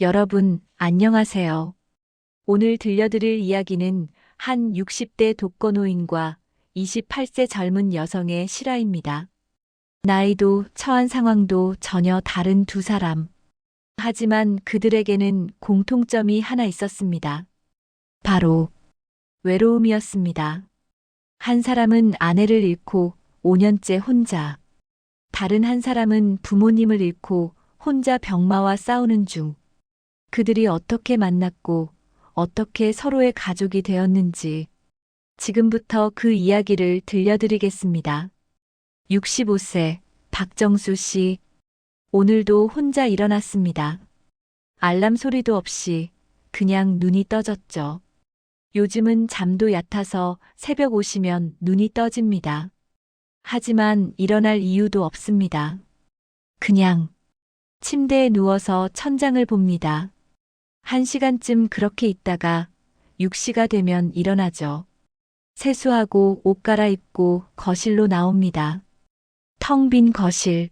여러분, 안녕하세요. 오늘 들려드릴 이야기는 한 60대 독거노인과 28세 젊은 여성의 실화입니다. 나이도 처한 상황도 전혀 다른 두 사람. 하지만 그들에게는 공통점이 하나 있었습니다. 바로 외로움이었습니다. 한 사람은 아내를 잃고 5년째 혼자, 다른 한 사람은 부모님을 잃고 혼자 병마와 싸우는 중. 그들이 어떻게 만났고 어떻게 서로의 가족이 되었는지 지금부터 그 이야기를 들려드리겠습니다. 65세 박정수 씨, 오늘도 혼자 일어났습니다. 알람 소리도 없이 그냥 눈이 떠졌죠. 요즘은 잠도 얕아서 새벽 오시면 눈이 떠집니다. 하지만 일어날 이유도 없습니다. 그냥 침대에 누워서 천장을 봅니다. 1시간쯤 그렇게 있다가 6시가 되면 일어나죠. 세수하고 옷 갈아입고 거실로 나옵니다. 텅 빈 거실.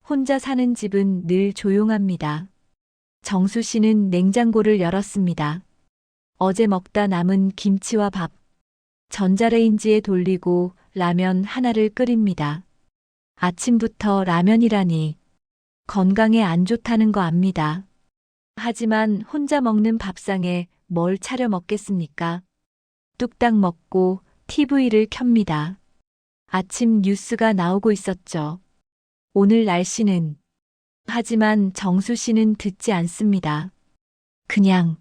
혼자 사는 집은 늘 조용합니다. 정수 씨는 냉장고를 열었습니다. 어제 먹다 남은 김치와 밥. 전자레인지에 돌리고 라면 하나를 끓입니다. 아침부터 라면이라니. 건강에 안 좋다는 거 압니다. 하지만 혼자 먹는 밥상에 뭘 차려 먹겠습니까? 뚝딱 먹고 TV를 켭니다. 아침 뉴스가 나오고 있었죠. 오늘 날씨는. 하지만 정수 씨는 듣지 않습니다. 그냥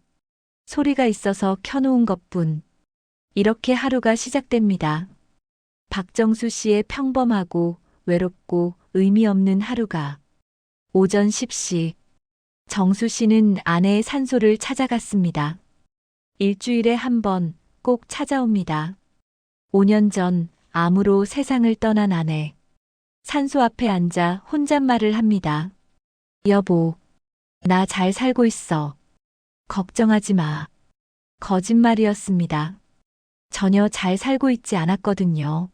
소리가 있어서 켜놓은 것뿐. 이렇게 하루가 시작됩니다. 박정수 씨의 평범하고 외롭고 의미 없는 하루가. 오전 10시. 정수 씨는 아내의 산소를 찾아갔습니다. 일주일에 한 번 꼭 찾아옵니다. 5년 전 암으로 세상을 떠난 아내. 산소 앞에 앉아 혼잣말을 합니다. 여보, 나 잘 살고 있어. 걱정하지 마. 거짓말이었습니다. 전혀 잘 살고 있지 않았거든요.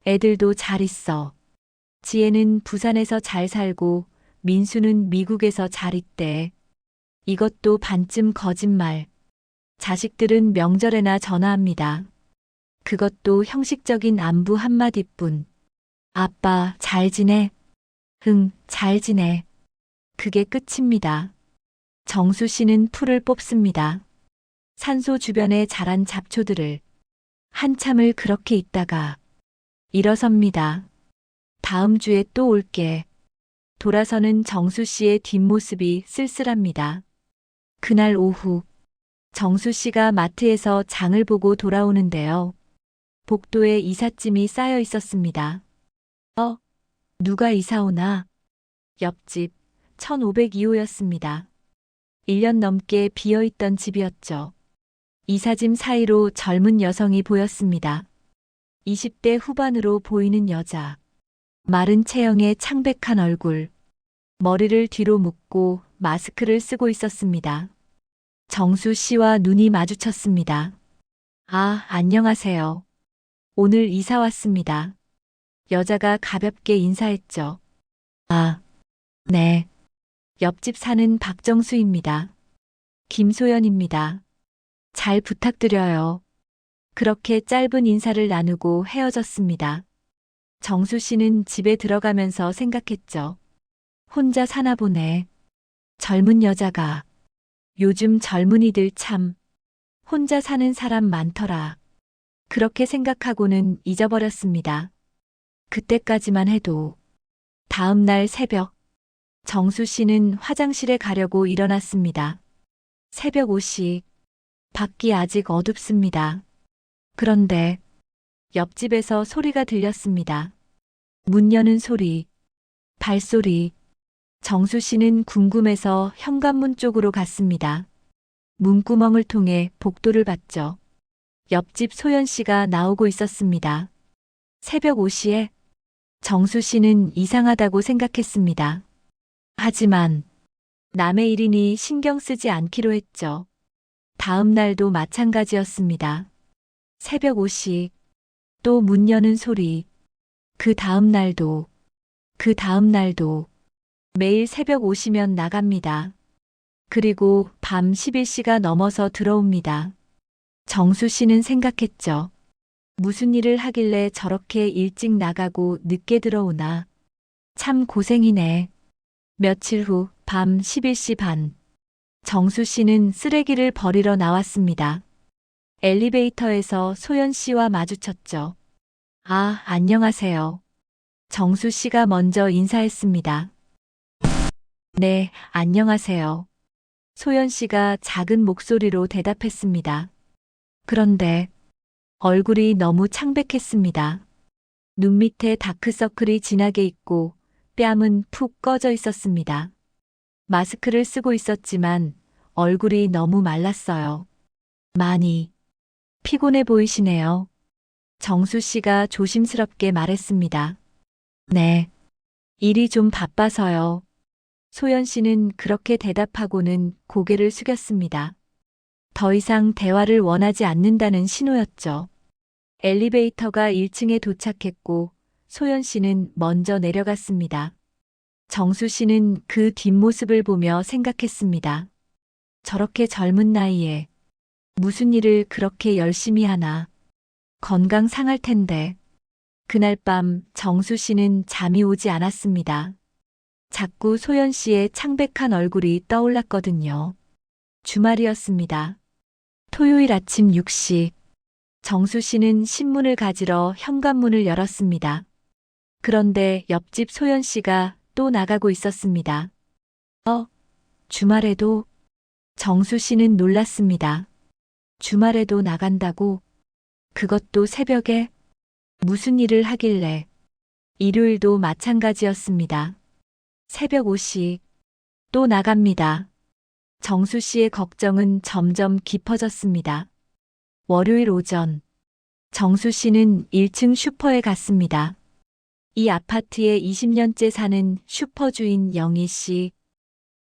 애들도 잘 있어. 지혜는 부산에서 잘 살고 민수는 미국에서 잘 있대. 이것도 반쯤 거짓말. 자식들은 명절에나 전화합니다. 그것도 형식적인 안부 한마디뿐. 아빠, 잘 지내? 응, 잘 지내. 그게 끝입니다. 정수 씨는 풀을 뽑습니다. 산소 주변에 자란 잡초들을. 한참을 그렇게 있다가 일어섭니다. 다음 주에 또 올게. 돌아서는 정수 씨의 뒷모습이 쓸쓸합니다. 그날 오후, 정수 씨가 마트에서 장을 보고 돌아오는데요. 복도에 이삿짐이 쌓여 있었습니다. 누가 이사 오나? 옆집 1502호였습니다. 1년 넘게 비어있던 집이었죠. 이삿짐 사이로 젊은 여성이 보였습니다. 20대 후반으로 보이는 여자. 마른 체형에 창백한 얼굴. 머리를 뒤로 묶고 마스크를 쓰고 있었습니다. 정수 씨와 눈이 마주쳤습니다. 아, 안녕하세요. 오늘 이사 왔습니다. 여자가 가볍게 인사했죠. 아, 네. 옆집 사는 박정수입니다. 김소연입니다. 잘 부탁드려요. 그렇게 짧은 인사를 나누고 헤어졌습니다. 정수 씨는 집에 들어가면서 생각했죠. 혼자 사나 보네. 젊은 여자가. 요즘 젊은이들 참 혼자 사는 사람 많더라. 그렇게 생각하고는 잊어버렸습니다. 그때까지만 해도. 다음 날 새벽, 정수 씨는 화장실에 가려고 일어났습니다. 새벽 5시, 밖이 아직 어둡습니다. 그런데 옆집에서 소리가 들렸습니다. 문 여는 소리, 발소리. 정수 씨는 궁금해서 현관문 쪽으로 갔습니다. 문구멍을 통해 복도를 봤죠. 옆집 소연 씨가 나오고 있었습니다. 새벽 5시에 정수 씨는 이상하다고 생각했습니다. 하지만 남의 일이니 신경 쓰지 않기로 했죠. 다음 날도 마찬가지였습니다. 새벽 5시, 또 문 여는 소리. 그 다음 날도, 그 다음 날도. 매일 새벽 5시면 나갑니다. 그리고 밤 11시가 넘어서 들어옵니다. 정수 씨는 생각했죠. 무슨 일을 하길래 저렇게 일찍 나가고 늦게 들어오나. 참 고생이네. 며칠 후 밤 11시 반. 정수 씨는 쓰레기를 버리러 나왔습니다. 엘리베이터에서 소연 씨와 마주쳤죠. 아, 안녕하세요. 정수 씨가 먼저 인사했습니다. 네, 안녕하세요. 소연 씨가 작은 목소리로 대답했습니다. 그런데 얼굴이 너무 창백했습니다. 눈 밑에 다크서클이 진하게 있고 뺨은 푹 꺼져 있었습니다. 마스크를 쓰고 있었지만 얼굴이 너무 말랐어요. 많이 피곤해 보이시네요. 정수 씨가 조심스럽게 말했습니다. 네. 일이 좀 바빠서요. 소연 씨는 그렇게 대답하고는 고개를 숙였습니다. 더 이상 대화를 원하지 않는다는 신호였죠. 엘리베이터가 1층에 도착했고 소연 씨는 먼저 내려갔습니다. 정수 씨는 그 뒷모습을 보며 생각했습니다. 저렇게 젊은 나이에 무슨 일을 그렇게 열심히 하나. 건강 상할 텐데. 그날 밤 정수 씨는 잠이 오지 않았습니다. 자꾸 소연 씨의 창백한 얼굴이 떠올랐거든요. 주말이었습니다. 토요일 아침 6시. 정수 씨는 신문을 가지러 현관문을 열었습니다. 그런데 옆집 소연 씨가 또 나가고 있었습니다. 주말에도? 정수 씨는 놀랐습니다. 주말에도 나간다고? 그것도 새벽에? 무슨 일을 하길래? 일요일도 마찬가지였습니다. 새벽 5시. 또 나갑니다. 정수 씨의 걱정은 점점 깊어졌습니다. 월요일 오전. 정수 씨는 1층 슈퍼에 갔습니다. 이 아파트에 20년째 사는 슈퍼 주인 영희 씨.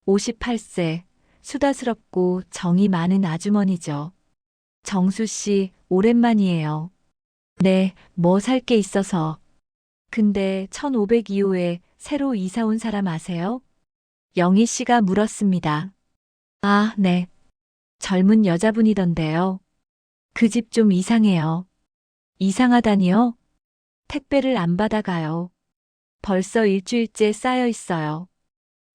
58세, 수다스럽고 정이 많은 아주머니죠. 정수 씨, 오랜만이에요. 네, 뭐 살 게 있어서. 근데 1502호에 새로 이사 온 사람 아세요? 영희 씨가 물었습니다. 아, 네. 젊은 여자분이던데요. 그 집 좀 이상해요. 이상하다니요? 택배를 안 받아가요. 벌써 일주일째 쌓여 있어요.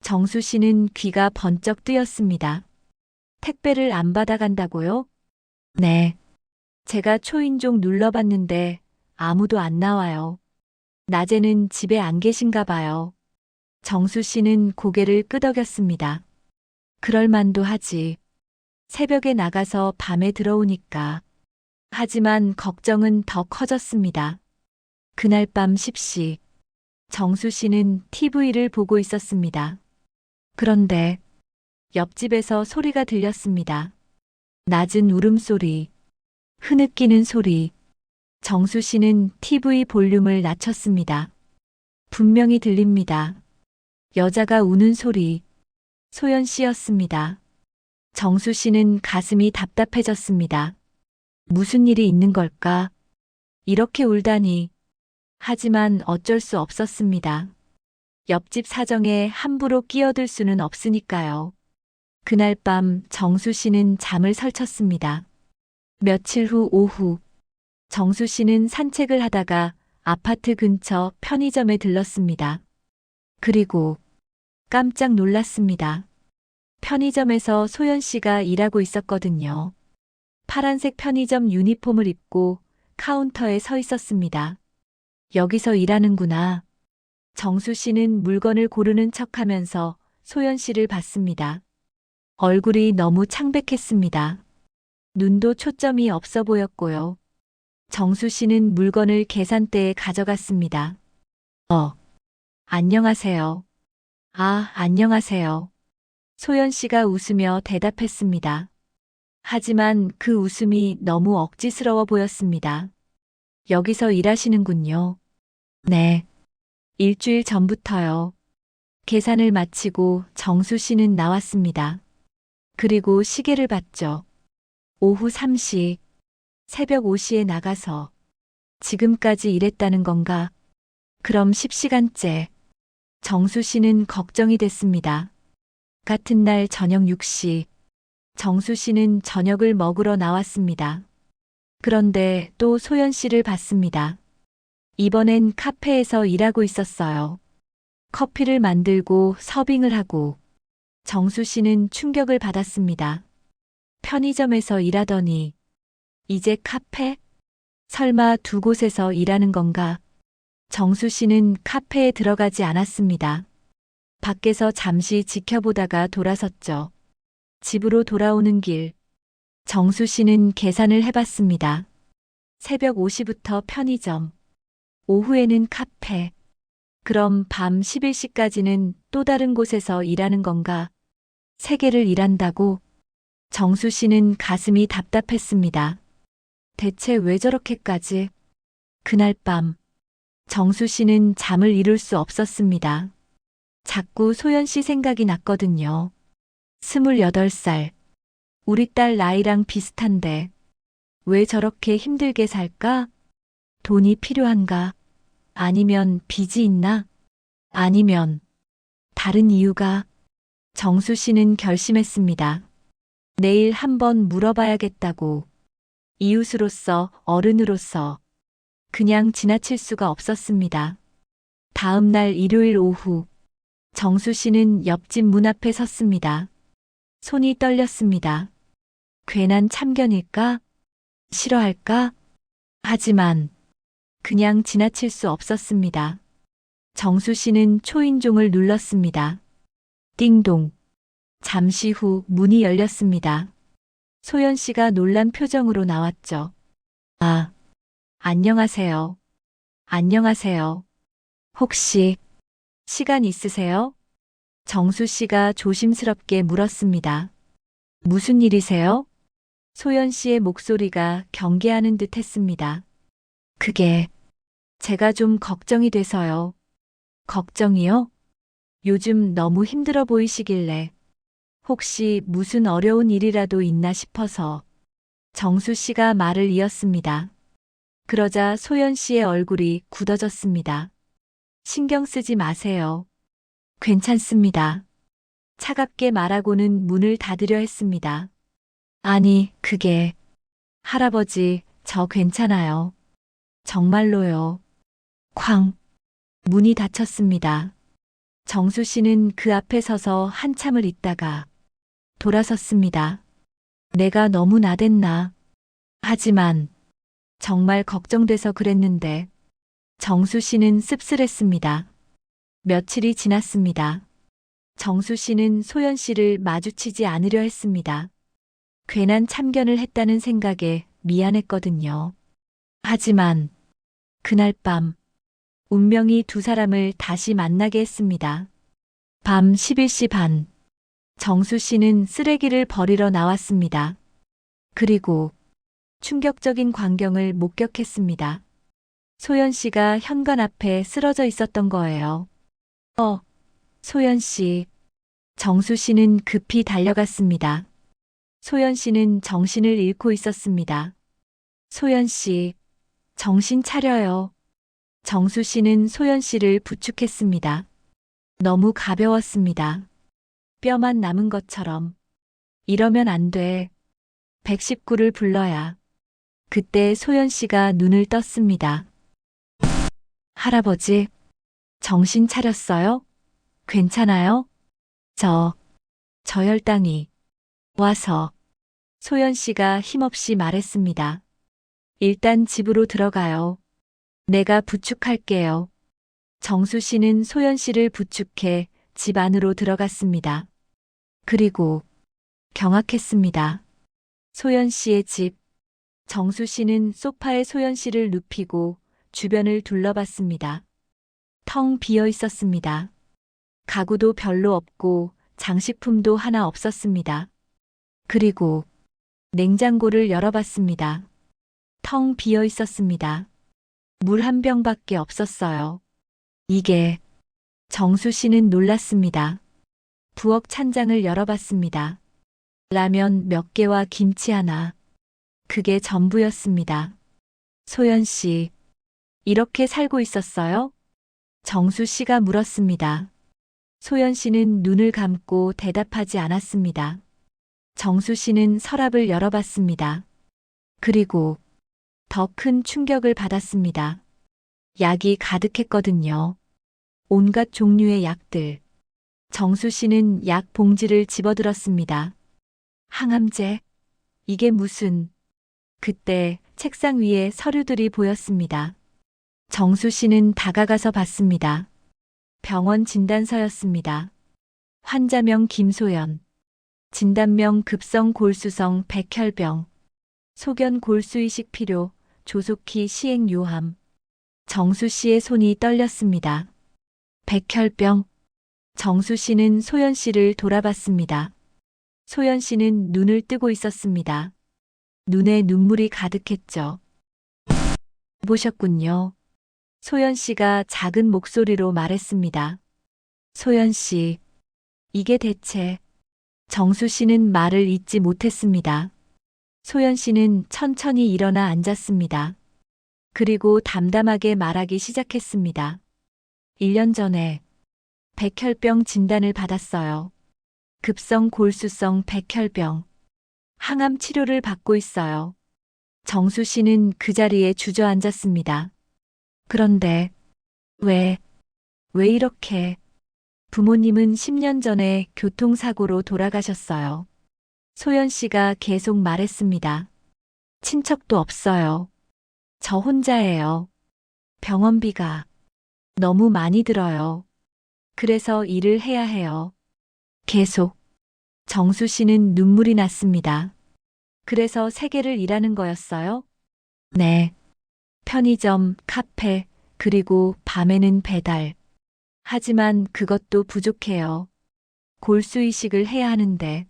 정수 씨는 귀가 번쩍 뜨였습니다. 택배를 안 받아간다고요? 네. 제가 초인종 눌러봤는데 아무도 안 나와요. 낮에는 집에 안 계신가 봐요. 정수 씨는 고개를 끄덕였습니다. 그럴 만도 하지. 새벽에 나가서 밤에 들어오니까. 하지만 걱정은 더 커졌습니다. 그날 밤 10시. 정수 씨는 TV를 보고 있었습니다. 그런데 옆집에서 소리가 들렸습니다. 낮은 울음소리, 흐느끼는 소리. 정수 씨는 TV 볼륨을 낮췄습니다. 분명히 들립니다. 여자가 우는 소리. 소연 씨였습니다. 정수 씨는 가슴이 답답해졌습니다. 무슨 일이 있는 걸까? 이렇게 울다니. 하지만 어쩔 수 없었습니다. 옆집 사정에 함부로 끼어들 수는 없으니까요. 그날 밤 정수 씨는 잠을 설쳤습니다. 며칠 후 오후, 정수 씨는 산책을 하다가 아파트 근처 편의점에 들렀습니다. 그리고 깜짝 놀랐습니다. 편의점에서 소연 씨가 일하고 있었거든요. 파란색 편의점 유니폼을 입고 카운터에 서 있었습니다. 여기서 일하는구나. 정수 씨는 물건을 고르는 척하면서 소연 씨를 봤습니다. 얼굴이 너무 창백했습니다. 눈도 초점이 없어 보였고요. 정수 씨는 물건을 계산대에 가져갔습니다. 안녕하세요. 아, 안녕하세요. 소연 씨가 웃으며 대답했습니다. 하지만 그 웃음이 너무 억지스러워 보였습니다. 여기서 일하시는군요. 네. 일주일 전부터요. 계산을 마치고 정수 씨는 나왔습니다. 그리고 시계를 봤죠. 오후 3시, 새벽 5시에 나가서 지금까지 일했다는 건가? 그럼 10시간째. 정수 씨는 걱정이 됐습니다. 같은 날 저녁 6시, 정수 씨는 저녁을 먹으러 나왔습니다. 그런데 또 소연 씨를 봤습니다. 이번엔 카페에서 일하고 있었어요. 커피를 만들고 서빙을 하고 정수 씨는 충격을 받았습니다. 편의점에서 일하더니 이제 카페? 설마 두 곳에서 일하는 건가? 정수 씨는 카페에 들어가지 않았습니다. 밖에서 잠시 지켜보다가 돌아섰죠. 집으로 돌아오는 길, 정수 씨는 계산을 해봤습니다. 새벽 5시부터 편의점, 오후에는 카페, 그럼 밤 11시까지는 또 다른 곳에서 일하는 건가? 세 개를 일한다고? 정수 씨는 가슴이 답답했습니다. 대체 왜 저렇게까지? 그날 밤, 정수 씨는 잠을 이룰 수 없었습니다. 자꾸 소연 씨 생각이 났거든요. 28살. 우리 딸 나이랑 비슷한데 왜 저렇게 힘들게 살까? 돈이 필요한가? 아니면 빚이 있나? 아니면 다른 이유가? 정수 씨는 결심했습니다. 내일 한번 물어봐야겠다고. 이웃으로서, 어른으로서 그냥 지나칠 수가 없었습니다. 다음 날 일요일 오후, 정수 씨는 옆집 문 앞에 섰습니다. 손이 떨렸습니다. 괜한 참견일까? 싫어할까? 하지만 그냥 지나칠 수 없었습니다. 정수 씨는 초인종을 눌렀습니다. 띵동. 잠시 후 문이 열렸습니다. 소연 씨가 놀란 표정으로 나왔죠. 아, 안녕하세요. 안녕하세요. 혹시 시간 있으세요? 정수 씨가 조심스럽게 물었습니다. 무슨 일이세요? 소연 씨의 목소리가 경계하는 듯 했습니다. 그게 제가 좀 걱정이 돼서요. 걱정이요? 요즘 너무 힘들어 보이시길래 혹시 무슨 어려운 일이라도 있나 싶어서. 정수 씨가 말을 이었습니다. 그러자 소연 씨의 얼굴이 굳어졌습니다. 신경 쓰지 마세요. 괜찮습니다. 차갑게 말하고는 문을 닫으려 했습니다. 아니, 그게 할아버지, 저 괜찮아요. 정말로요. 쾅. 문이 닫혔습니다. 정수 씨는 그 앞에 서서 한참을 있다가 돌아섰습니다. 내가 너무 나댔나. 하지만 정말 걱정돼서 그랬는데. 정수 씨는 씁쓸했습니다. 며칠이 지났습니다. 정수 씨는 소연 씨를 마주치지 않으려 했습니다. 괜한 참견을 했다는 생각에 미안했거든요. 하지만 그날 밤 운명이 두 사람을 다시 만나게 했습니다. 밤 11시 반, 정수 씨는 쓰레기를 버리러 나왔습니다. 그리고 충격적인 광경을 목격했습니다. 소연 씨가 현관 앞에 쓰러져 있었던 거예요. 소연 씨. 정수 씨는 급히 달려갔습니다. 소연 씨는 정신을 잃고 있었습니다. 소연 씨, 정신 차려요. 정수 씨는 소연 씨를 부축했습니다. 너무 가벼웠습니다. 뼈만 남은 것처럼. 이러면 안 돼. 119를 불러야. 그때 소연 씨가 눈을 떴습니다. 할아버지, 정신 차렸어요? 괜찮아요? 저 혈당이 와서. 소연 씨가 힘없이 말했습니다. 일단 집으로 들어가요. 내가 부축할게요. 정수 씨는 소연 씨를 부축해 집 안으로 들어갔습니다. 그리고 경악했습니다. 소연 씨의 집. 정수 씨는 소파에 소연 씨를 눕히고 주변을 둘러봤습니다. 텅 비어 있었습니다. 가구도 별로 없고 장식품도 하나 없었습니다. 그리고 냉장고를 열어봤습니다. 텅 비어 있었습니다. 물 한 병밖에 없었어요. 이게. 정수 씨는 놀랐습니다. 부엌 찬장을 열어봤습니다. 라면 몇 개와 김치 하나. 그게 전부였습니다. 소연 씨, 이렇게 살고 있었어요? 정수 씨가 물었습니다. 소연 씨는 눈을 감고 대답하지 않았습니다. 정수 씨는 서랍을 열어봤습니다. 그리고 더 큰 충격을 받았습니다. 약이 가득했거든요. 온갖 종류의 약들. 정수 씨는 약 봉지를 집어들었습니다. 항암제? 이게 무슨... 그때 책상 위에 서류들이 보였습니다. 정수 씨는 다가가서 봤습니다. 병원 진단서였습니다. 환자명 김소연. 진단명 급성 골수성 백혈병. 소견 골수이식 필요, 조속히 시행 요함. 정수 씨의 손이 떨렸습니다. 백혈병. 정수 씨는 소연 씨를 돌아봤습니다. 소연 씨는 눈을 뜨고 있었습니다. 눈에 눈물이 가득했죠. 보셨군요. 소연 씨가 작은 목소리로 말했습니다. 소연 씨, 이게 대체... 정수 씨는 말을 잇지 못했습니다. 소연 씨는 천천히 일어나 앉았습니다. 그리고 담담하게 말하기 시작했습니다. 1년 전에 백혈병 진단을 받았어요. 급성 골수성 백혈병. 항암 치료를 받고 있어요. 정수 씨는 그 자리에 주저앉았습니다. 그런데 왜 이렇게... 부모님은 10년 전에 교통사고로 돌아가셨어요. 소연 씨가 계속 말했습니다. 친척도 없어요. 저 혼자예요. 병원비가 너무 많이 들어요. 그래서 일을 해야 해요. 계속. 정수 씨는 눈물이 났습니다. 그래서 세계를 일하는 거였어요? 네. 편의점, 카페, 그리고 밤에는 배달. 하지만 그것도 부족해요. 골수이식을 해야 하는데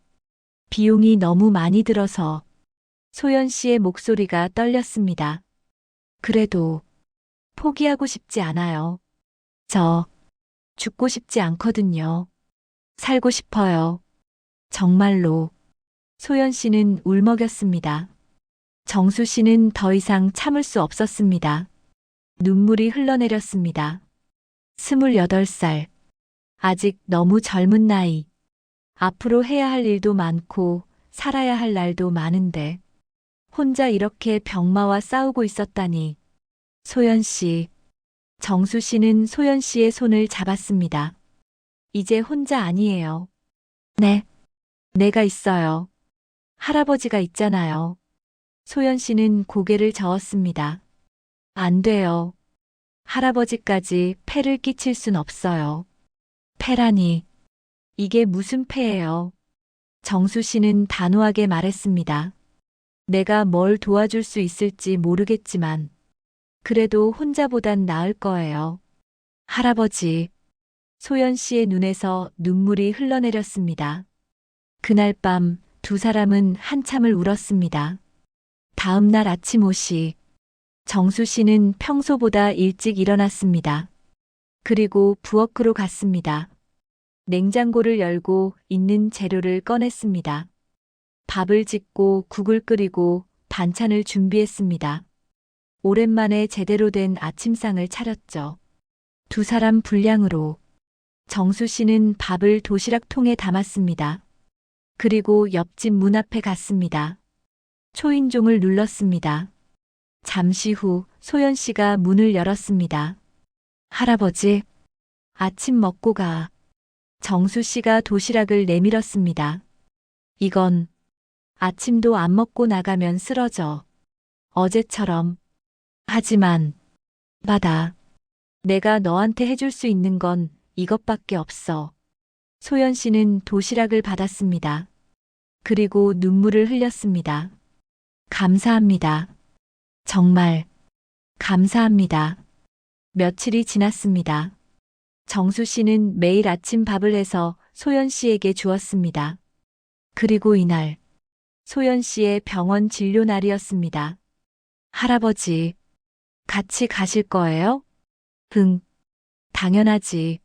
비용이 너무 많이 들어서. 소연 씨의 목소리가 떨렸습니다. 그래도 포기하고 싶지 않아요. 저 죽고 싶지 않거든요. 살고 싶어요. 정말로. 소연 씨는 울먹였습니다. 정수 씨는 더 이상 참을 수 없었습니다. 눈물이 흘러내렸습니다. 28살. 아직 너무 젊은 나이. 앞으로 해야 할 일도 많고 살아야 할 날도 많은데 혼자 이렇게 병마와 싸우고 있었다니. 소연 씨. 정수 씨는 소연 씨의 손을 잡았습니다. 이제 혼자 아니에요. 네. 내가 있어요. 할아버지가 있잖아요. 소연 씨는 고개를 저었습니다. 안 돼요. 할아버지까지 폐를 끼칠 순 없어요. 폐라니. 이게 무슨 폐예요? 정수 씨는 단호하게 말했습니다. 내가 뭘 도와줄 수 있을지 모르겠지만 그래도 혼자보단 나을 거예요. 할아버지. 소연 씨의 눈에서 눈물이 흘러내렸습니다. 그날 밤 두 사람은 한참을 울었습니다. 다음 날 아침 5시. 정수 씨는 평소보다 일찍 일어났습니다. 그리고 부엌으로 갔습니다. 냉장고를 열고 있는 재료를 꺼냈습니다. 밥을 짓고 국을 끓이고 반찬을 준비했습니다. 오랜만에 제대로 된 아침상을 차렸죠. 두 사람 분량으로. 정수 씨는 밥을 도시락통에 담았습니다. 그리고 옆집 문 앞에 갔습니다. 초인종을 눌렀습니다. 잠시 후 소연 씨가 문을 열었습니다. 할아버지, 아침 먹고 가. 정수 씨가 도시락을 내밀었습니다. 이건 아침도 안 먹고 나가면 쓰러져. 어제처럼. 하지만 받아. 내가 너한테 해줄 수 있는 건 이것밖에 없어. 소연 씨는 도시락을 받았습니다. 그리고 눈물을 흘렸습니다. 감사합니다. 정말 감사합니다. 며칠이 지났습니다. 정수 씨는 매일 아침 밥을 해서 소연 씨에게 주었습니다. 그리고 이날 소연 씨의 병원 진료 날이었습니다. 할아버지, 같이 가실 거예요? 응, 당연하지.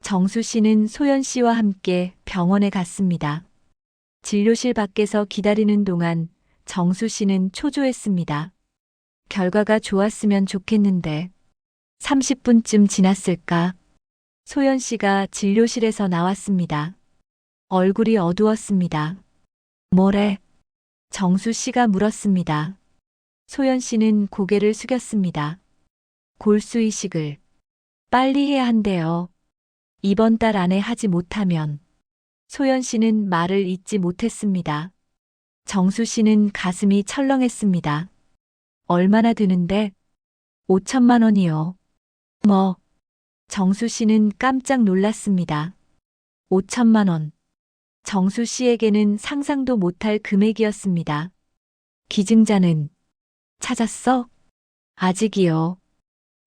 정수 씨는 소연 씨와 함께 병원에 갔습니다. 진료실 밖에서 기다리는 동안 정수 씨는 초조했습니다. 결과가 좋았으면 좋겠는데 30분쯤 지났을까? 소연 씨가 진료실에서 나왔습니다. 얼굴이 어두웠습니다. 뭐래? 정수 씨가 물었습니다. 소연 씨는 고개를 숙였습니다. 골수 이식을 빨리 해야 한대요. 이번 달 안에 하지 못하면. 소연 씨는 말을 잇지 못했습니다. 정수 씨는 가슴이 철렁했습니다. 얼마나 드는데? 5천만 원이요. 뭐? 정수 씨는 깜짝 놀랐습니다. 5천만 원. 정수 씨에게는 상상도 못할 금액이었습니다. 기증자는 찾았어? 아직이요.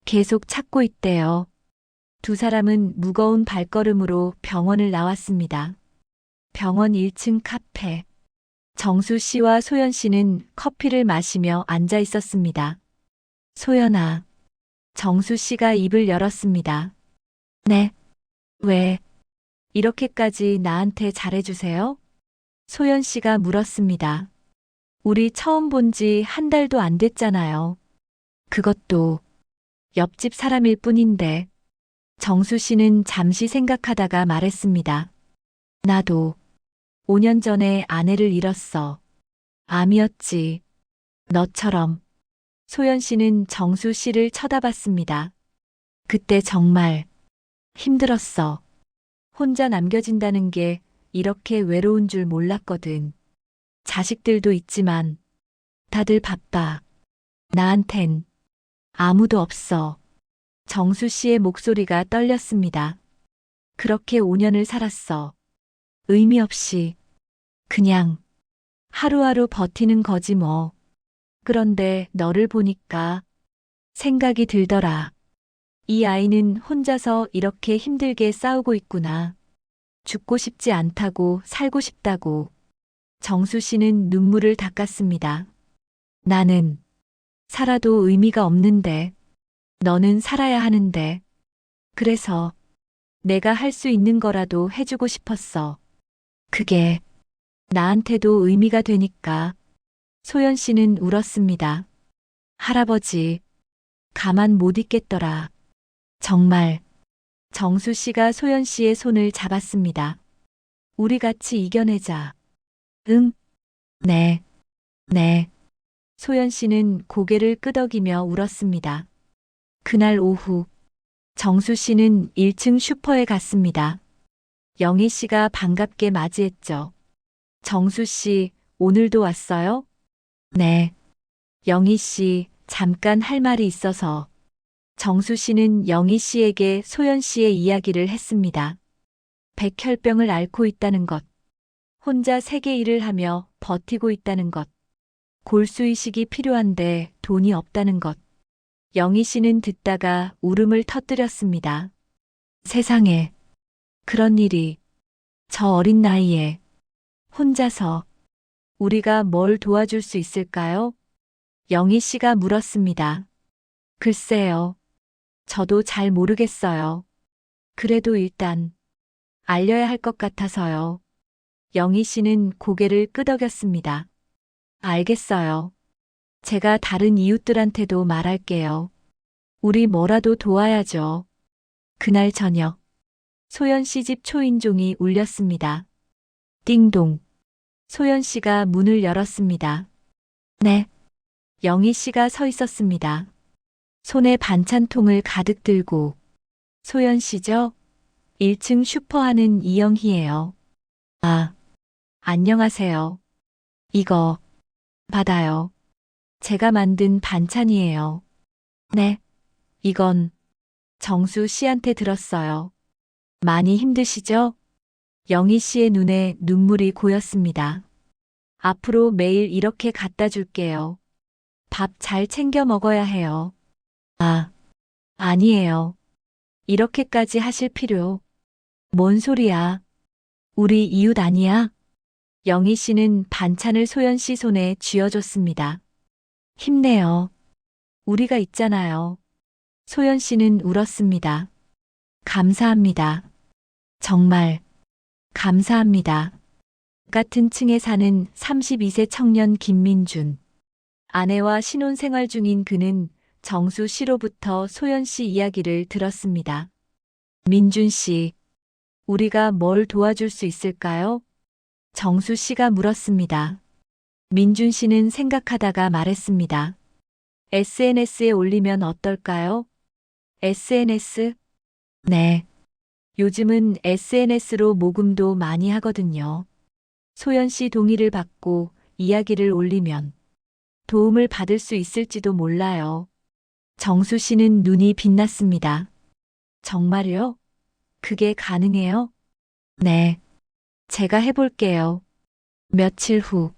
계속 찾고 있대요. 두 사람은 무거운 발걸음으로 병원을 나왔습니다. 병원 1층 카페. 정수 씨와 소연 씨는 커피를 마시며 앉아 있었습니다. 소연아. 정수 씨가 입을 열었습니다. 네. 왜? 이렇게까지 나한테 잘해주세요? 소연 씨가 물었습니다. 우리 처음 본 지 한 달도 안 됐잖아요. 그것도 옆집 사람일 뿐인데. 정수 씨는 잠시 생각하다가 말했습니다. 나도 5년 전에 아내를 잃었어. 암이었지. 너처럼. 소연 씨는 정수 씨를 쳐다봤습니다. 그때 정말 힘들었어. 혼자 남겨진다는 게 이렇게 외로운 줄 몰랐거든. 자식들도 있지만 다들 바빠. 나한텐 아무도 없어. 정수 씨의 목소리가 떨렸습니다. 그렇게 5년을 살았어. 의미 없이. 그냥 하루하루 버티는 거지 뭐. 그런데 너를 보니까 생각이 들더라. 이 아이는 혼자서 이렇게 힘들게 싸우고 있구나. 죽고 싶지 않다고 살고 싶다고. 정수 씨는 눈물을 닦았습니다. 나는 살아도 의미가 없는데. 너는 살아야 하는데. 그래서 내가 할 수 있는 거라도 해주고 싶었어. 그게 나한테도 의미가 되니까. 소연 씨는 울었습니다. 할아버지, 가만 못 있겠더라. 정말. 정수 씨가 소연 씨의 손을 잡았습니다. 우리 같이 이겨내자. 응? 네. 네. 소연 씨는 고개를 끄덕이며 울었습니다. 그날 오후, 정수 씨는 1층 슈퍼에 갔습니다. 영희 씨가 반갑게 맞이했죠. 정수 씨, 오늘도 왔어요? 네. 영희 씨, 잠깐 할 말이 있어서. 정수 씨는 영희 씨에게 소연 씨의 이야기를 했습니다. 백혈병을 앓고 있다는 것. 혼자 세계 일을 하며 버티고 있다는 것. 골수 이식이 필요한데 돈이 없다는 것. 영희 씨는 듣다가 울음을 터뜨렸습니다. 세상에. 그런 일이. 저 어린 나이에. 혼자서. 우리가 뭘 도와줄 수 있을까요? 영희 씨가 물었습니다. 글쎄요. 저도 잘 모르겠어요. 그래도 일단 알려야 할 것 같아서요. 영희 씨는 고개를 끄덕였습니다. 알겠어요. 제가 다른 이웃들한테도 말할게요. 우리 뭐라도 도와야죠. 그날 저녁, 소연 씨 집 초인종이 울렸습니다. 띵동. 소연 씨가 문을 열었습니다. 네. 영희 씨가 서 있었습니다. 손에 반찬통을 가득 들고. 소연 씨죠? 1층 슈퍼 하는 이영희예요. 아, 안녕하세요. 이거 받아요. 제가 만든 반찬이에요. 네. 이건 정수 씨한테 들었어요. 많이 힘드시죠? 영희 씨의 눈에 눈물이 고였습니다. 앞으로 매일 이렇게 갖다 줄게요. 밥 잘 챙겨 먹어야 해요. 아, 아니에요. 이렇게까지 하실 필요. 뭔 소리야? 우리 이웃 아니야? 영희 씨는 반찬을 소연 씨 손에 쥐어줬습니다. 힘내요. 우리가 있잖아요. 소연 씨는 울었습니다. 감사합니다. 정말 감사합니다. 같은 층에 사는 32세 청년 김민준. 아내와 신혼생활 중인 그는 정수 씨로부터 소연 씨 이야기를 들었습니다. 민준 씨, 우리가 뭘 도와줄 수 있을까요? 정수 씨가 물었습니다. 민준 씨는 생각하다가 말했습니다. SNS에 올리면 어떨까요? SNS? 네. 요즘은 SNS로 모금도 많이 하거든요. 소연 씨 동의를 받고 이야기를 올리면 도움을 받을 수 있을지도 몰라요. 정수 씨는 눈이 빛났습니다. 정말요? 그게 가능해요? 네. 제가 해볼게요. 며칠 후,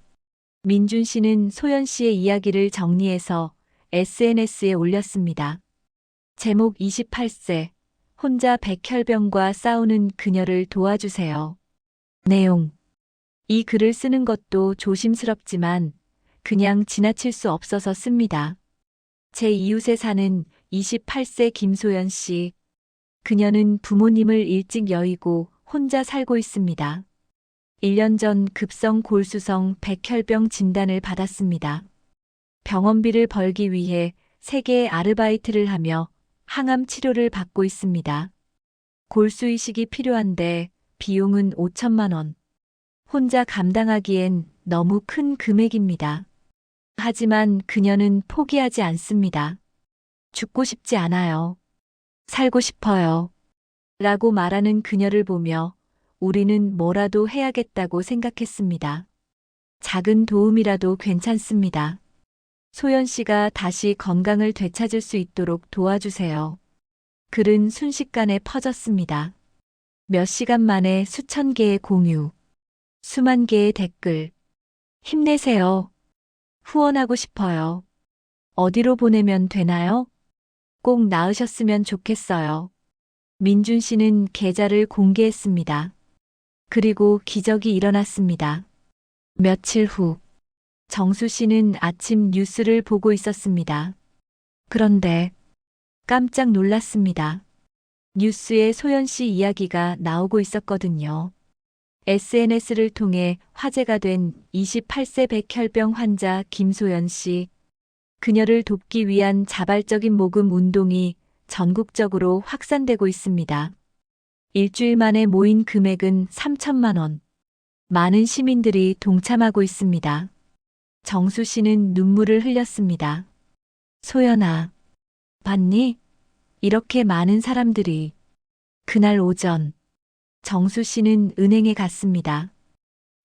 민준 씨는 소연 씨의 이야기를 정리해서 SNS에 올렸습니다. 제목 28세, 혼자 백혈병과 싸우는 그녀를 도와주세요. 내용. 이 글을 쓰는 것도 조심스럽지만 그냥 지나칠 수 없어서 씁니다. 제 이웃에 사는 28세 김소연 씨. 그녀는 부모님을 일찍 여의고 혼자 살고 있습니다. 1년 전 급성 골수성 백혈병 진단을 받았습니다. 병원비를 벌기 위해 세계의 아르바이트를 하며 항암 치료를 받고 있습니다. 골수이식이 필요한데 비용은 5천만 원. 혼자 감당하기엔 너무 큰 금액입니다. 하지만 그녀는 포기하지 않습니다. 죽고 싶지 않아요. 살고 싶어요. 라고 말하는 그녀를 보며 우리는 뭐라도 해야겠다고 생각했습니다. 작은 도움이라도 괜찮습니다. 소연 씨가 다시 건강을 되찾을 수 있도록 도와주세요. 글은 순식간에 퍼졌습니다. 몇 시간 만에 수천 개의 공유, 수만 개의 댓글. 힘내세요. 후원하고 싶어요. 어디로 보내면 되나요? 꼭 나으셨으면 좋겠어요. 민준 씨는 계좌를 공개했습니다. 그리고 기적이 일어났습니다. 며칠 후, 정수 씨는 아침 뉴스를 보고 있었습니다. 그런데 깜짝 놀랐습니다. 뉴스에 소연 씨 이야기가 나오고 있었거든요. SNS를 통해 화제가 된 28세 백혈병 환자 김소연 씨. 그녀를 돕기 위한 자발적인 모금 운동이 전국적으로 확산되고 있습니다. 일주일 만에 모인 금액은 3천만 원. 많은 시민들이 동참하고 있습니다. 정수 씨는 눈물을 흘렸습니다. 소연아, 봤니? 이렇게 많은 사람들이. 그날 오전, 정수 씨는 은행에 갔습니다.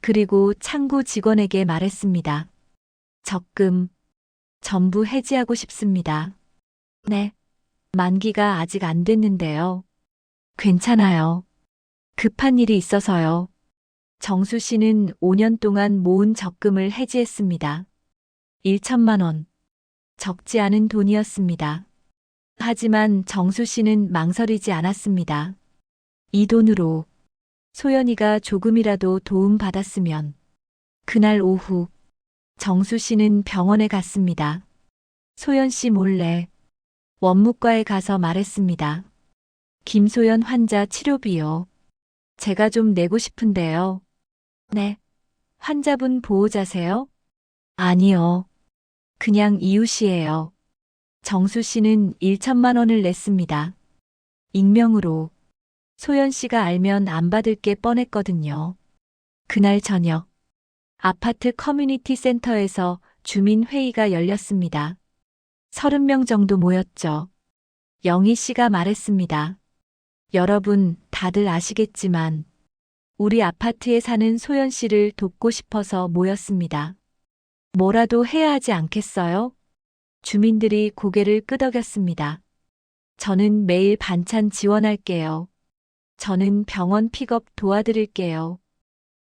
그리고 창구 직원에게 말했습니다. 적금, 전부 해지하고 싶습니다. 네. 만기가 아직 안 됐는데요. 괜찮아요. 급한 일이 있어서요. 정수 씨는 5년 동안 모은 적금을 해지했습니다. 1천만 원. 적지 않은 돈이었습니다. 하지만 정수 씨는 망설이지 않았습니다. 이 돈으로 소연이가 조금이라도 도움받았으면. 그날 오후, 정수 씨는 병원에 갔습니다. 소연 씨 몰래 원무과에 가서 말했습니다. 김소연 환자 치료비요. 제가 좀 내고 싶은데요. 네. 환자분 보호자세요? 아니요. 그냥 이웃이에요. 정수 씨는 1천만 원을 냈습니다. 익명으로. 소연 씨가 알면 안 받을 게 뻔했거든요. 그날 저녁, 아파트 커뮤니티 센터에서 주민회의가 열렸습니다. 30명 정도 모였죠. 영희 씨가 말했습니다. 여러분, 다들 아시겠지만, 우리 아파트에 사는 소연 씨를 돕고 싶어서 모였습니다. 뭐라도 해야 하지 않겠어요? 주민들이 고개를 끄덕였습니다. 저는 매일 반찬 지원할게요. 저는 병원 픽업 도와드릴게요.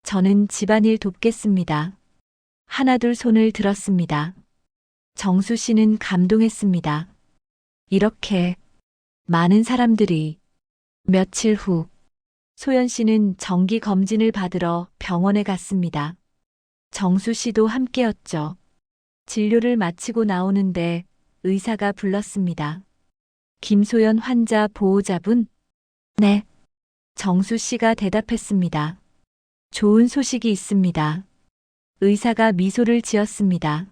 저는 집안일 돕겠습니다. 하나둘 손을 들었습니다. 정수 씨는 감동했습니다. 이렇게 많은 사람들이. 며칠 후, 소연 씨는 정기 검진을 받으러 병원에 갔습니다. 정수 씨도 함께였죠. 진료를 마치고 나오는데 의사가 불렀습니다. 김소연 환자 보호자분? 네. 정수 씨가 대답했습니다. 좋은 소식이 있습니다. 의사가 미소를 지었습니다.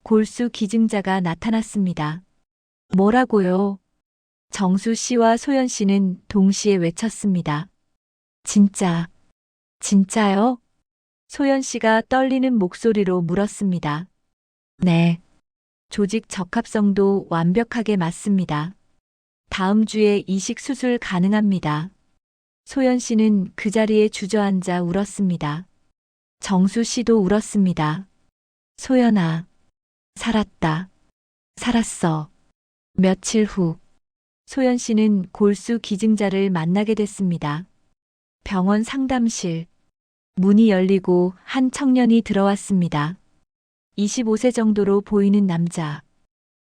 골수 기증자가 나타났습니다. 뭐라고요? 정수 씨와 소연 씨는 동시에 외쳤습니다. 진짜, 진짜요? 소연 씨가 떨리는 목소리로 물었습니다. 네. 조직 적합성도 완벽하게 맞습니다. 다음 주에 이식 수술 가능합니다. 소연 씨는 그 자리에 주저앉아 울었습니다. 정수 씨도 울었습니다. 소연아, 살았다. 살았어. 며칠 후, 소연 씨는 골수 기증자를 만나게 됐습니다. 병원 상담실. 문이 열리고 한 청년이 들어왔습니다. 25세 정도로 보이는 남자.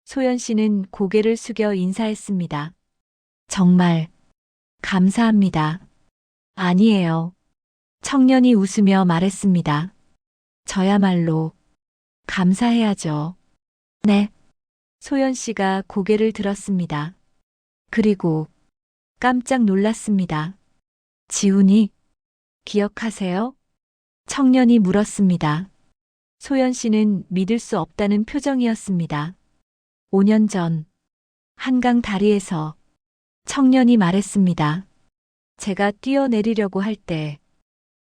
소연 씨는 고개를 숙여 인사했습니다. 정말 감사합니다. 아니에요. 청년이 웃으며 말했습니다. 저야말로 감사해야죠. 네. 소연 씨가 고개를 들었습니다. 그리고 깜짝 놀랐습니다. 지훈이 기억하세요? 청년이 물었습니다. 소연 씨는 믿을 수 없다는 표정이었습니다. 5년 전 한강 다리에서 청년이 말했습니다. 제가 뛰어내리려고 할 때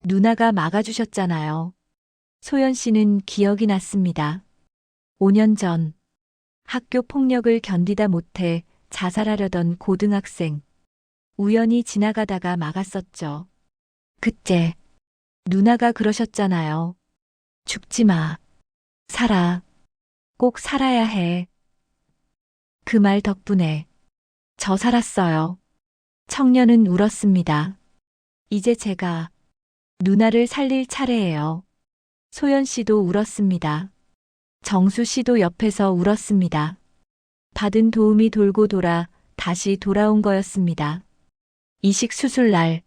누나가 막아주셨잖아요. 소연 씨는 기억이 났습니다. 5년 전 학교 폭력을 견디다 못해 자살하려던 고등학생. 우연히 지나가다가 막았었죠. 그때 누나가 그러셨잖아요. 죽지 마. 살아. 꼭 살아야 해. 그 말 덕분에 저 살았어요. 청년은 울었습니다. 이제 제가 누나를 살릴 차례예요. 소연 씨도 울었습니다. 정수 씨도 옆에서 울었습니다. 받은 도움이 돌고 돌아 다시 돌아온 거였습니다. 이식 수술 날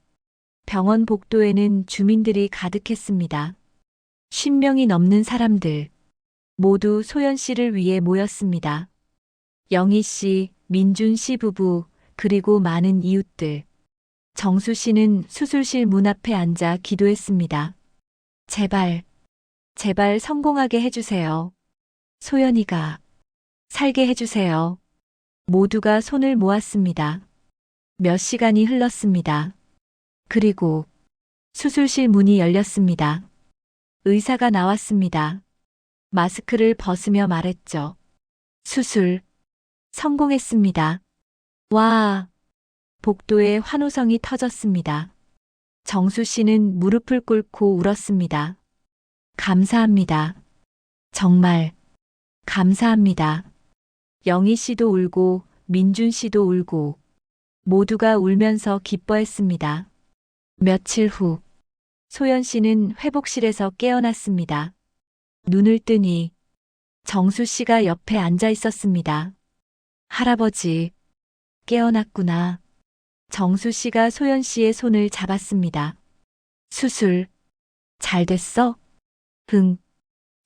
병원 복도에는 주민들이 가득했습니다. 50명이 넘는 사람들 모두 소연 씨를 위해 모였습니다. 영희 씨, 민준 씨 부부, 그리고 많은 이웃들. 정수 씨는 수술실 문 앞에 앉아 기도했습니다. 제발, 제발 성공하게 해주세요. 소연이가 살게 해주세요. 모두가 손을 모았습니다. 몇 시간이 흘렀습니다. 그리고 수술실 문이 열렸습니다. 의사가 나왔습니다. 마스크를 벗으며 말했죠. 수술 성공했습니다. 와, 복도에 환호성이 터졌습니다. 정수 씨는 무릎을 꿇고 울었습니다. 감사합니다. 정말 감사합니다. 영희 씨도 울고 민준 씨도 울고 모두가 울면서 기뻐했습니다. 며칠 후 소연 씨는 회복실에서 깨어났습니다. 눈을 뜨니 정수 씨가 옆에 앉아 있었습니다. 할아버지, 깨어났구나. 정수 씨가 소연 씨의 손을 잡았습니다. 수술 잘 됐어? 응,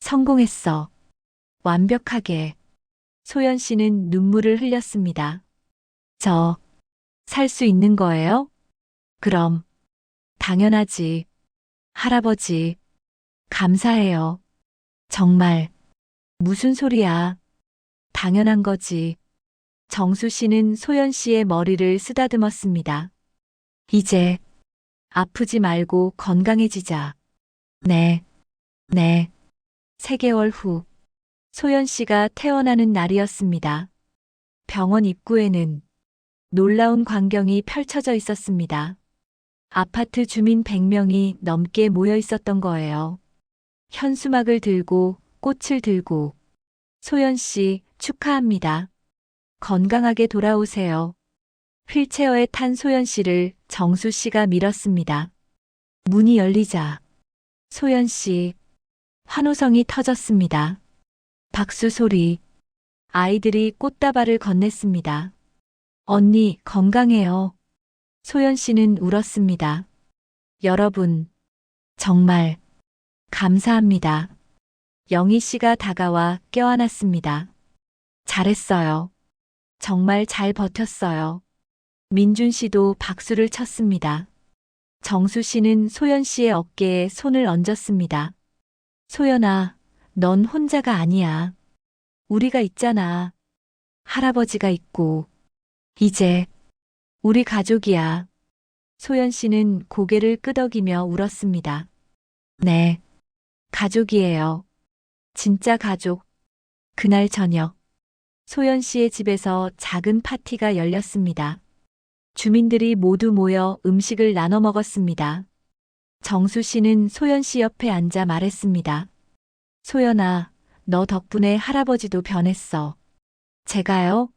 성공했어. 완벽하게. 소연 씨는 눈물을 흘렸습니다. 저 살 수 있는 거예요? 그럼 당연하지. 할아버지, 감사해요. 정말 무슨 소리야. 당연한 거지. 정수 씨는 소연 씨의 머리를 쓰다듬었습니다. 이제 아프지 말고 건강해지자. 네, 네. 3개월 후 소연 씨가 태어나는 날이었습니다. 병원 입구에는 놀라운 광경이 펼쳐져 있었습니다. 아파트 주민 100명이 넘게 모여 있었던 거예요. 현수막을 들고 꽃을 들고 소연 씨 축하합니다. 건강하게 돌아오세요. 휠체어에 탄 소연 씨를 정수 씨가 밀었습니다. 문이 열리자 소연 씨 환호성이 터졌습니다. 박수 소리. 아이들이 꽃다발을 건넸습니다. 언니 건강해요. 소연 씨는 울었습니다. 여러분, 정말 감사합니다. 영희 씨가 다가와 껴안았습니다. 잘했어요. 정말 잘 버텼어요. 민준 씨도 박수를 쳤습니다. 정수 씨는 소연 씨의 어깨에 손을 얹었습니다. 소연아, 넌 혼자가 아니야. 우리가 있잖아. 할아버지가 있고, 이제 우리 가족이야. 소연 씨는 고개를 끄덕이며 울었습니다. 네, 가족이에요. 진짜 가족. 그날 저녁, 소연 씨의 집에서 작은 파티가 열렸습니다. 주민들이 모두 모여 음식을 나눠 먹었습니다. 정수 씨는 소연 씨 옆에 앉아 말했습니다. 소연아, 너 덕분에 할아버지도 변했어. 제가요?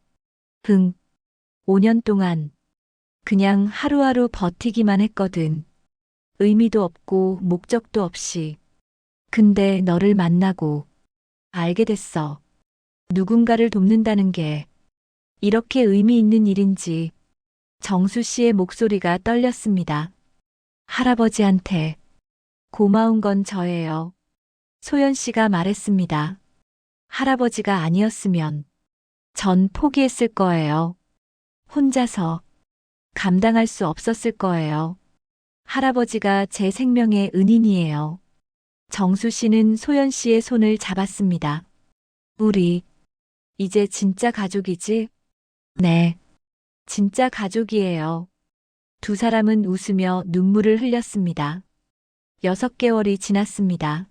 5년 동안 그냥 하루하루 버티기만 했거든. 의미도 없고 목적도 없이. 근데 너를 만나고 알게 됐어. 누군가를 돕는다는 게 이렇게 의미 있는 일인지. 정수 씨의 목소리가 떨렸습니다. 할아버지한테 고마운 건 저예요. 소연 씨가 말했습니다. 할아버지가 아니었으면 전 포기했을 거예요. 혼자서 감당할 수 없었을 거예요. 할아버지가 제 생명의 은인이에요. 정수 씨는 소연 씨의 손을 잡았습니다. 우리 이제 진짜 가족이지? 네, 진짜 가족이에요. 두 사람은 웃으며 눈물을 흘렸습니다. 6개월이 지났습니다.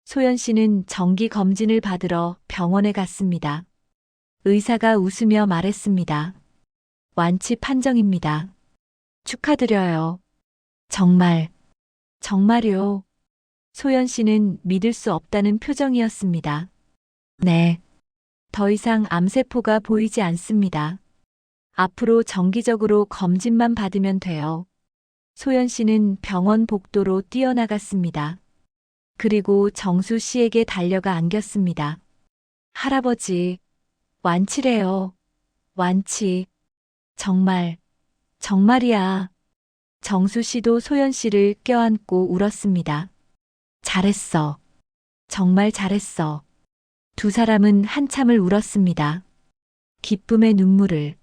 소연 씨는 정기 검진을 받으러 병원에 갔습니다. 의사가 웃으며 말했습니다. 완치 판정입니다. 축하드려요. 정말, 정말요. 소연 씨는 믿을 수 없다는 표정이었습니다. 네. 더 이상 암세포가 보이지 않습니다. 앞으로 정기적으로 검진만 받으면 돼요. 소연 씨는 병원 복도로 뛰어나갔습니다. 그리고 정수 씨에게 달려가 안겼습니다. 할아버지, 완치래요. 완치. 정말, 정말이야. 정수 씨도 소연 씨를 껴안고 울었습니다. 잘했어. 정말 잘했어. 두 사람은 한참을 울었습니다. 기쁨의 눈물을.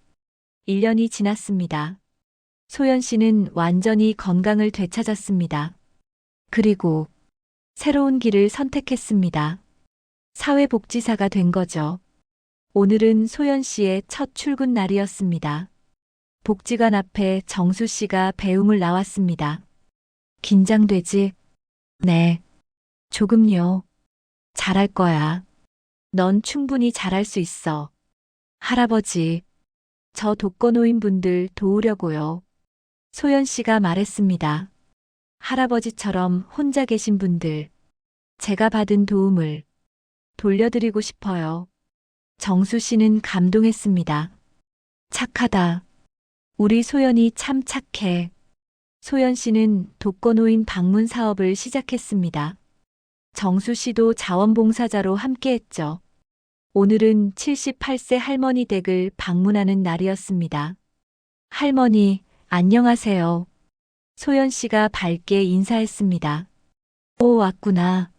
1년이 지났습니다. 소연 씨는 완전히 건강을 되찾았습니다. 그리고 새로운 길을 선택했습니다. 사회복지사가 된 거죠. 오늘은 소연 씨의 첫 출근 날이었습니다. 복지관 앞에 정수 씨가 배웅을 나왔습니다. 긴장되지? 네. 조금요. 잘할 거야. 넌 충분히 잘할 수 있어. 할아버지, 저 독거노인분들 도우려고요. 소연 씨가 말했습니다. 할아버지처럼 혼자 계신 분들, 제가 받은 도움을 돌려드리고 싶어요. 정수 씨는 감동했습니다. 착하다. 우리 소연이 참 착해. 소연 씨는 독거노인 방문 사업을 시작했습니다. 정수 씨도 자원봉사자로 함께했죠. 오늘은 78세 할머니 댁을 방문하는 날이었습니다. 할머니, 안녕하세요. 소연 씨가 밝게 인사했습니다. 오, 왔구나.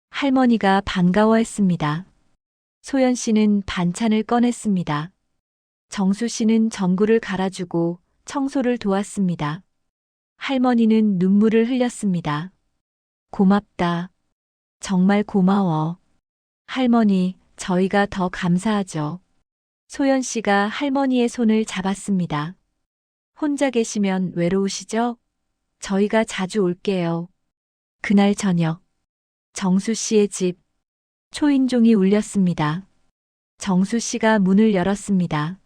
할머니가 반가워했습니다. 소연 씨는 반찬을 꺼냈습니다. 정수 씨는 전구를 갈아주고 청소를 도왔습니다. 할머니는 눈물을 흘렸습니다. 고맙다. 정말 고마워. 할머니, 저희가 더 감사하죠. 소연 씨가 할머니의 손을 잡았습니다. 혼자 계시면 외로우시죠? 저희가 자주 올게요. 그날 저녁, 정수 씨의 집, 초인종이 울렸습니다. 정수 씨가 문을 열었습니다.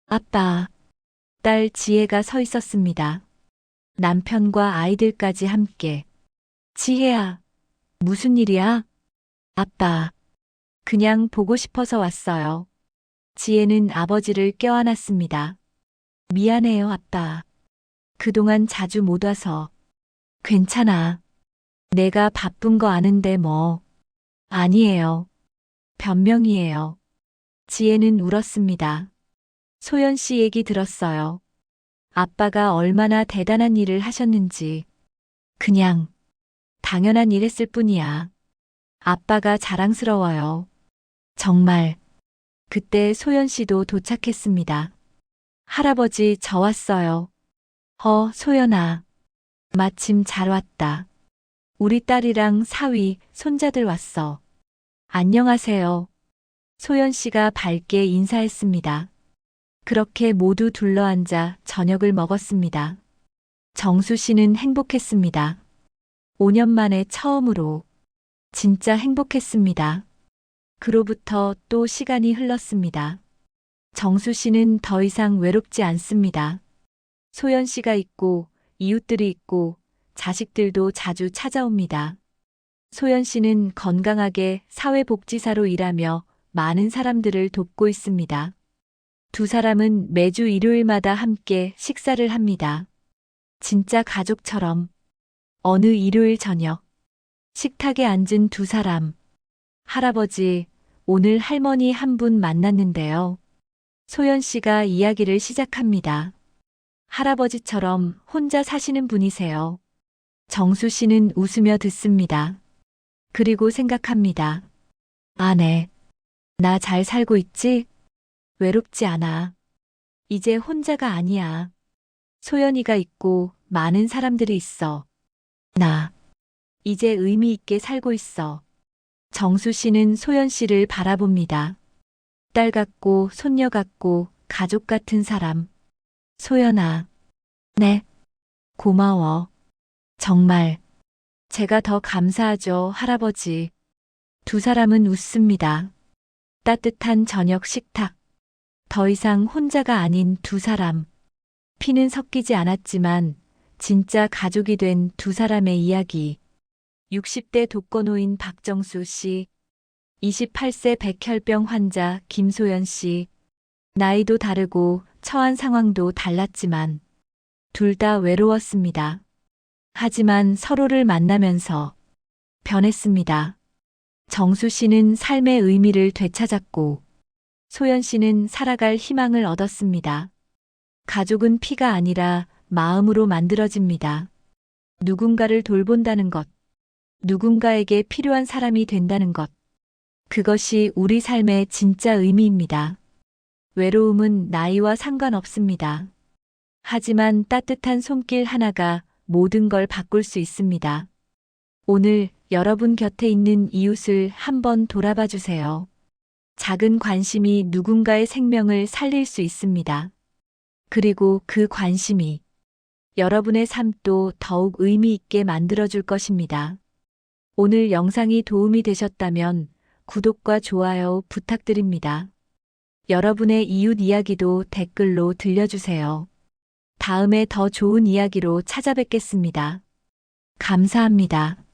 아빠, 딸 지혜가 서 있었습니다. 남편과 아이들까지 함께. 지혜야, 무슨 일이야? 아빠, 그냥 보고 싶어서 왔어요. 지혜는 아버지를 껴안았습니다. 미안해요, 아빠. 그동안 자주 못 와서. 괜찮아. 내가 바쁜 거 아는데 뭐. 아니에요. 변명이에요. 지혜는 울었습니다. 소연 씨 얘기 들었어요. 아빠가 얼마나 대단한 일을 하셨는지. 그냥 당연한 일 했을 뿐이야. 아빠가 자랑스러워요. 정말. 그때 소연 씨도 도착했습니다. 할아버지, 저 왔어요. 소연아. 마침 잘 왔다. 우리 딸이랑 사위, 손자들 왔어. 안녕하세요. 소연 씨가 밝게 인사했습니다. 그렇게 모두 둘러앉아 저녁을 먹었습니다. 정수 씨는 행복했습니다. 5년 만에 처음으로 진짜 행복했습니다. 그로부터 또 시간이 흘렀습니다. 정수 씨는 더 이상 외롭지 않습니다. 소연 씨가 있고 이웃들이 있고 자식들도 자주 찾아옵니다. 소연 씨는 건강하게 사회복지사로 일하며 많은 사람들을 돕고 있습니다. 두 사람은 매주 일요일마다 함께 식사를 합니다. 진짜 가족처럼. 어느 일요일 저녁, 식탁에 앉은 두 사람. 할아버지, 오늘 할머니 한 분 만났는데요. 소연 씨가 이야기를 시작합니다. 할아버지처럼 혼자 사시는 분이세요. 정수 씨는 웃으며 듣습니다. 그리고 생각합니다. 아, 네. 나 잘 살고 있지? 외롭지 않아. 이제 혼자가 아니야. 소연이가 있고 많은 사람들이 있어. 나 이제 의미 있게 살고 있어. 정수 씨는 소연 씨를 바라봅니다. 딸 같고 손녀 같고 가족 같은 사람. 소연아. 네. 고마워. 정말. 제가 더 감사하죠, 할아버지. 두 사람은 웃습니다. 따뜻한 저녁 식탁. 더 이상 혼자가 아닌 두 사람. 피는 섞이지 않았지만 진짜 가족이 된 두 사람의 이야기. 60대 독거노인 박정수 씨, 28세 백혈병 환자 김소연 씨. 나이도 다르고 처한 상황도 달랐지만 둘 다 외로웠습니다. 하지만 서로를 만나면서 변했습니다. 정수 씨는 삶의 의미를 되찾았고 소연 씨는 살아갈 희망을 얻었습니다. 가족은 피가 아니라 마음으로 만들어집니다. 누군가를 돌본다는 것, 누군가에게 필요한 사람이 된다는 것. 그것이 우리 삶의 진짜 의미입니다. 외로움은 나이와 상관없습니다. 하지만 따뜻한 손길 하나가 모든 걸 바꿀 수 있습니다. 오늘 여러분 곁에 있는 이웃을 한번 돌아봐 주세요. 작은 관심이 누군가의 생명을 살릴 수 있습니다. 그리고 그 관심이 여러분의 삶도 더욱 의미 있게 만들어줄 것입니다. 오늘 영상이 도움이 되셨다면 구독과 좋아요 부탁드립니다. 여러분의 이웃 이야기도 댓글로 들려주세요. 다음에 더 좋은 이야기로 찾아뵙겠습니다. 감사합니다.